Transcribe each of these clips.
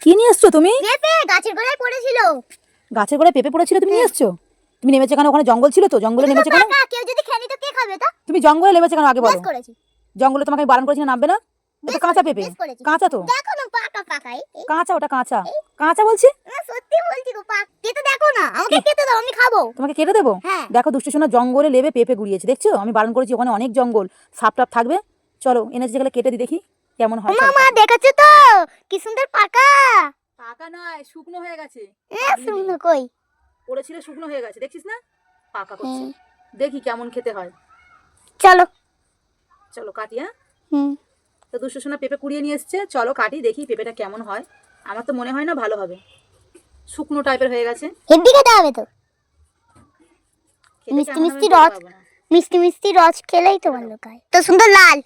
কি নিয়ে এসছো তুমি? পেঁপে গাছের গোড়ায় পড়েছিল। গাছের গোড়ায় পেঁপে পড়েছিল, তুমি নিয়ে এসছো? তুমি নেমেছো কেন? ওখানে জঙ্গল ছিল তো, জঙ্গলে নেমেছো কেন? কাকা কেউ যদি খেয়ে নিত কে খাবে তা? তুমি জঙ্গলে নেমেছো কেন আগে বলো? বেশ করেছি। জঙ্গলে তোমাকে আমি বারণ করেছি না নামবে না? এটা কাঁচা পেঁপে। বেশ করেছি। কাঁচা তো। দেখো না পাকা পাকা এই। কাঁচা, ওটা কাঁচা। কাঁচা বলছি। না সত্যি বলছি গো পাক। কেটে দেখো না, আমাকে কেটে দাও আমি খাবো। তোমাকে কেটে দেবো? হ্যাঁ। দেখো দুষ্টু সোনা জঙ্গলে লেবে পেঁপে গুড়িয়েছে, দেখছো? আমি বারণ করেছি, ওখানে অনেক জঙ্গল, সাপ টাপ থাকবে। চলো এনেছি যেগুলো কেটে দিই, দেখি কেমন হয়। মামা দেখাচ্ছো তো কি সুন্দর পাকা। পাকা নয়, শুকনো হয়ে গেছে। শুনো কই পড়েছিল, শুকনো হয়ে গেছে, দেখছিস না? পাকা করছে। দেখি কেমন খেতে হয়। চলো চলো কাটি। হ্যাঁ, হুম তো দুষ্টু সোনা পেঁপে কুড়িয়ে নিয়ে এসছে, চলো কাটি দেখি পেঁপেটা কেমন হয়। আমার তো মনে হয় না ভালো হবে, শুকনো টাইপের হয়ে গেছে। হেডি খেতে হবে তো। খেতে মিষ্টি কেমন হবে মিষ্টি বলতে রস, পারবো না। মিষ্টি মিষ্টি রস খেলেই তো ভালো খায়। তো সুন্দর লাল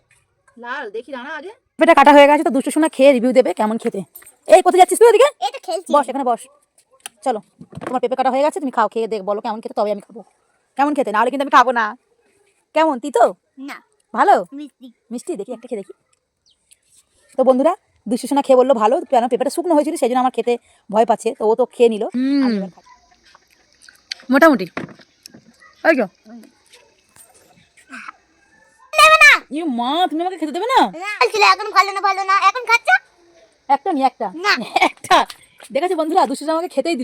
লাল, দেখি দাঁড়া আগে। পেঁপেটা কাটা হয়ে গেছে, তো দুষ্টু সোনা খেয়ে রিভিউ দেবে কেমন খেতে। এই কোথায় যাচ্ছিস তুই? ওদিকে এই তো খেলছি। বস, এখানে বস। চলো, তোমার পেঁপে কাটা হয়ে গেছে, তুমি খাও, খেয়ে দেখ বলো কেমন খেতে, তবে আমি খাবো। কেমন খেতে, নাহলে কিন্তু আমি খাবো না। কেমন, তিতো? না ভালো মিষ্টি। মিষ্টি, দেখি একটা খেয়ে দেখি। তো বন্ধুরা, দুষ্টু সোনা খেয়ে বললো ভালো, কেন পেঁপেটা শুকনো হয়েছিল সেই জন্য আমার খেতে ভয় পাচ্ছে, তো ও তো খেয়ে নিল। মোটামুটি ওই তো। দেবে না। মা, তুমি আমাকে খেতে দেবে না? বলছিল এখন ভালো না ভালো না, এখন খাচ্ছ? একটা নি একটা না। একটা দেখেছো বন্ধুরা, দুষ্টু সোনা আমাকে খেতেই দিল।